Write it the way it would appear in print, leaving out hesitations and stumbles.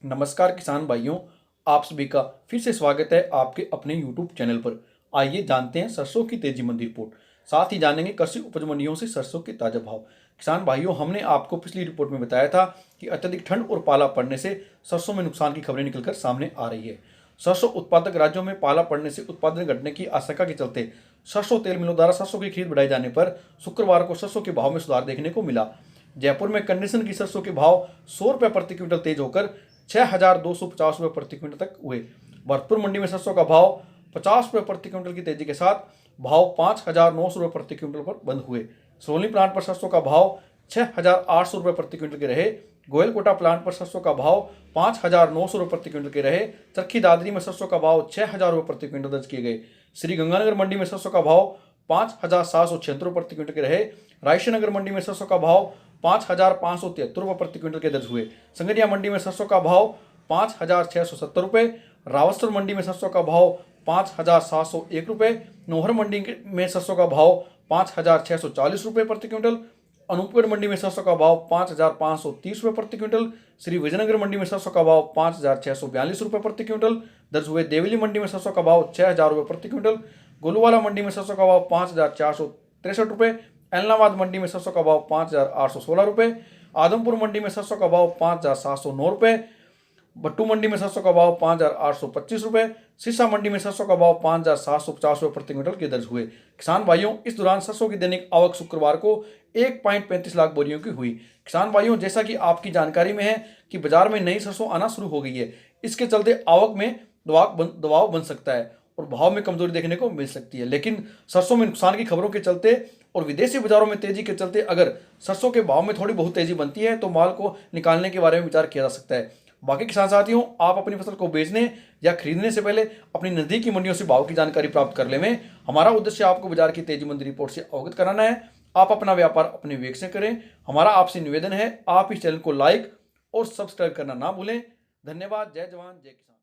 नमस्कार किसान भाइयों, आप सभी का फिर से स्वागत है आपके अपने YouTube चैनल पर। आइए जानते हैं सरसों की तेजी मंडी रिपोर्ट। साथ ही जानेंगे कृषि उपज मंडियों से सरसों के ताजा भाव। किसान भाइयों, हमने आपको पिछली रिपोर्ट में बताया था कि अत्यधिक ठंड और पाला पड़ने से सरसों में नुकसान की खबरें निकलकर सामने आ रही है। सरसों उत्पादक राज्यों में पाला पड़ने से उत्पादन घटने की आशंका के चलते सरसों तेल मिलों द्वारा सरसों की खरीद बढ़ाए जाने पर शुक्रवार को सरसों के भाव में सुधार देखने को मिला। जयपुर में कंडीशन की सरसों के भाव 100 रुपये प्रति क्विंटल तेज होकर 6,250 रुपये प्रति क्विंटल तक हुए। भरतपुर मंडी में सरसों का भाव 50 रुपये प्रति क्विंटल की तेजी के साथ भाव 5,900 रुपये प्रति क्विंटल पर बंद हुए। सोनी प्लांट पर सरसों का भाव 6,800 रुपये प्रति क्विंटल के रहे। गोयलकोटा प्लांट पर सरसों का भाव 5,900 रुपये प्रति क्विंटल के रहे। चरखी दादरी में सरसों का भाव 6,000 रुपये प्रति क्विंटल दर्ज किए गए। श्री गंगानगर मंडी में सरसों का भाव 5,776 रुपये प्रति क्विंटल के रहे। रायशनगर मंडी में सरसों का भाव 5,573 रुपये प्रति क्विंटल के दर्ज हुए। संगरिया मंडी में सरसों का भाव 5,670 रुपये। रावतसर मंडी में सरसों का भाव 5,701 रुपये। नोहर मंडी में सरसों का भाव 5,640 रुपये प्रति क्विंटल। अनूपगढ़ मंडी में सरसों का भाव 5,530 रुपये प्रति क्विंटल। श्री विजयनगर मंडी में सरसों का भाव 5,642 रुपये प्रति क्विंटल दर्ज हुए। देवली मंडी में सरसों का भाव 6,000 रुपये प्रति क्विंटल। गोलूवाला मंडी में सरसों का भाव 5,463 रुपये। एलनाबाद मंडी में सरसों का भाव 5,816 रुपये। आदमपुर मंडी में सरसों का भाव 5,709 रुपये। भट्टू मंडी में सरसों का भाव 5,825 रुपये। सिरसा मंडी में सरसों का भाव 5,750 रुपये प्रति क्विंटल के दर्ज हुए। किसान भाइयों, इस दौरान सरसों की दैनिक आवक शुक्रवार को 1.35 लाख बोरियों की हुई। किसान भाइयों, जैसा कि आपकी जानकारी में है कि बाजार में नई सरसों आना शुरू हो गई है। इसके चलते आवक में दबाव बन सकता है और भाव में कमजोरी देखने को मिल सकती है। लेकिन सरसों में नुकसान की खबरों के चलते और विदेशी बाजारों में तेजी के चलते अगर सरसों के भाव में थोड़ी बहुत तेजी बनती है तो माल को निकालने के बारे में विचार किया जा सकता है। बाकी किसान साथियों, आप अपनी फसल को बेचने या खरीदने से पहले अपनी नजदीकी मंडियों से भाव की जानकारी प्राप्त कर लें। हमारा उद्देश्य आपको बाजार की तेजी मंदी रिपोर्ट से अवगत कराना है। आप अपना व्यापार अपने विवेक से करें। हमारा आपसे निवेदन है, आप इस चैनल को लाइक और सब्सक्राइब करना ना भूलें। धन्यवाद। जय जवान जय किसान।